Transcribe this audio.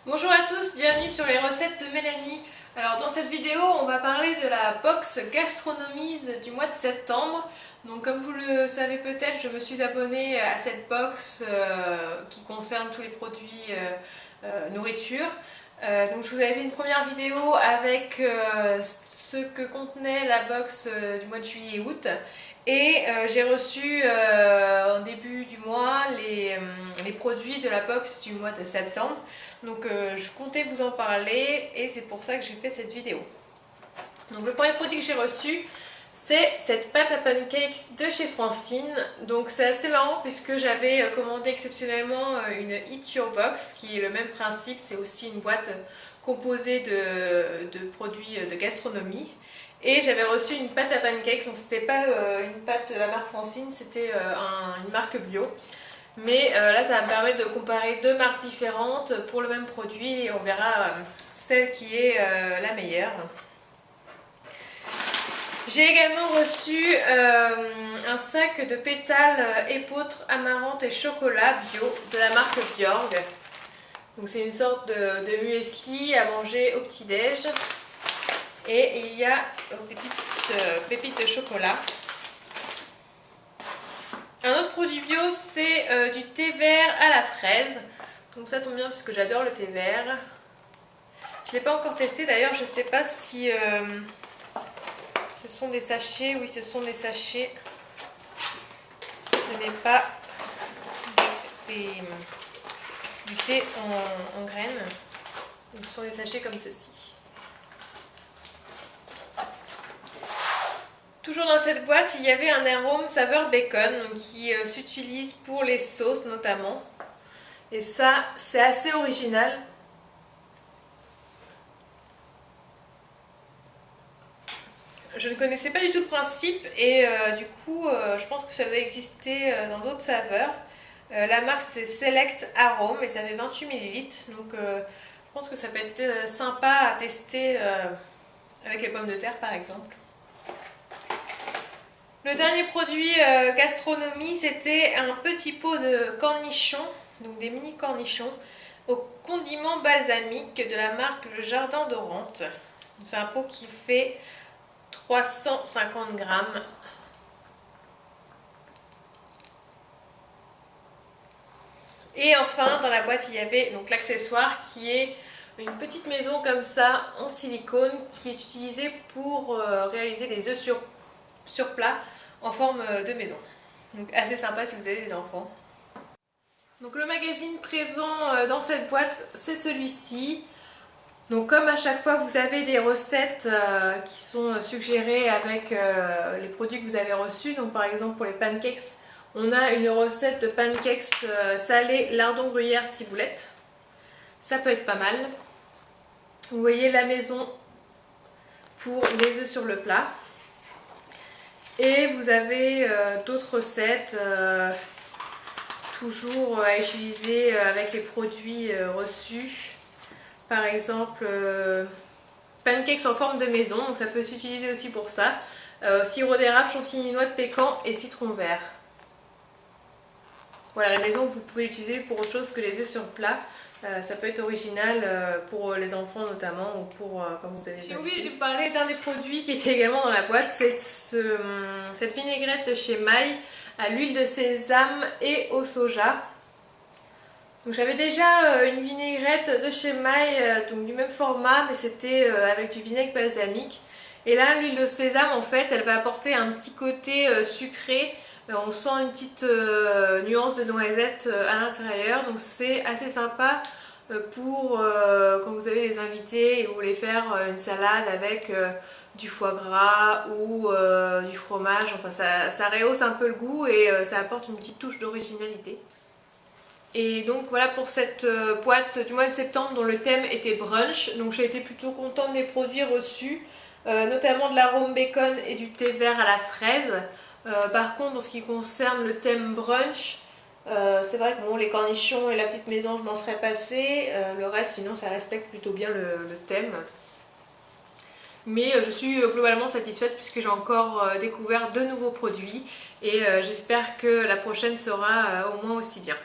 Bonjour à tous, bienvenue sur les recettes de Mélanie. Alors dans cette vidéo, on va parler de la box Gastronomies du mois de septembre. Donc comme vous le savez peut-être, je me suis abonnée à cette box qui concerne tous les produits nourriture. Donc je vous avais fait une première vidéo avec ce que contenait la box du mois de juillet et août. Et j'ai reçu en début du mois les produits de la box du mois de septembre. Donc je comptais vous en parler et c'est pour ça que j'ai fait cette vidéo. Donc le premier produit que j'ai reçu, c'est cette pâte à pancakes de chez Francine. Donc c'est assez marrant puisque j'avais commandé exceptionnellement une Eat Your Box qui est le même principe, c'est aussi une boîte composée de produits de gastronomie. Et j'avais reçu une pâte à pancakes, donc c'était pas une pâte de la marque Francine, c'était une marque bio. Mais là ça va me permettre de comparer deux marques différentes pour le même produit et on verra celle qui est la meilleure. J'ai également reçu un sac de pétales épeautre, amaranth et chocolat bio de la marque Bjorg. Donc c'est une sorte de muesli à manger au petit-déj. Et il y a une petite pépite de chocolat. Un autre produit bio, c'est du thé vert à la fraise. Donc ça tombe bien puisque j'adore le thé vert. Je ne l'ai pas encore testé d'ailleurs, je ne sais pas si ce sont des sachets. Oui, ce sont des sachets. Ce n'est pas du thé en graines. Ce sont des sachets comme ceci. Toujours dans cette boîte, il y avait un arôme saveur bacon qui s'utilise pour les sauces notamment. Et ça, c'est assez original. Je ne connaissais pas du tout le principe et du coup, je pense que ça doit exister dans d'autres saveurs. La marque c'est Select Arome et ça fait 28 ml. Donc je pense que ça peut être sympa à tester avec les pommes de terre par exemple. Le dernier produit gastronomie, c'était un petit pot de cornichons, donc des mini cornichons, au condiment balsamique de la marque Le Jardin d'Orantes. C'est un pot qui fait 350 grammes. Et enfin, dans la boîte, il y avait donc l'accessoire qui est une petite maison comme ça en silicone qui est utilisée pour réaliser des œufs sur plat en forme de maison. Donc assez sympa si vous avez des enfants. Donc le magazine présent dans cette boîte, c'est celui-ci. Donc comme à chaque fois vous avez des recettes qui sont suggérées avec les produits que vous avez reçus. Donc par exemple pour les pancakes, on a une recette de pancakes salés lardon gruyère ciboulette. Ça peut être pas mal. Vous voyez la maison pour les œufs sur le plat. Et vous avez d'autres recettes toujours à utiliser avec les produits reçus. Par exemple, pancakes en forme de maison, donc ça peut s'utiliser aussi pour ça. Sirop d'érable, chantilly, noix de pécan et citron vert. Voilà, la maison, vous pouvez l'utiliser pour autre chose que les œufs sur plat. Ça peut être original pour les enfants notamment ou pour comme vous avez. J'ai oublié de vous parler d'un des produits qui était également dans la boîte, c'est cette vinaigrette de chez Maille à l'huile de sésame et au soja. Donc j'avais déjà une vinaigrette de chez Maille, donc du même format, mais c'était avec du vinaigre balsamique. Et là, l'huile de sésame, en fait, elle va apporter un petit côté sucré. On sent une petite nuance de noisette à l'intérieur, donc c'est assez sympa pour quand vous avez des invités et vous voulez faire une salade avec du foie gras ou du fromage. Enfin, ça rehausse un peu le goût et ça apporte une petite touche d'originalité. Et donc voilà pour cette boîte du mois de septembre dont le thème était brunch. Donc j'ai été plutôt contente des produits reçus, notamment de l'arôme bacon et du thé vert à la fraise. Par contre, en ce qui concerne le thème brunch, c'est vrai que bon, les cornichons et la petite maison, je m'en serais passée. Le reste, sinon, ça respecte plutôt bien le thème. Mais je suis globalement satisfaite puisque j'ai encore découvert de nouveaux produits et j'espère que la prochaine sera au moins aussi bien.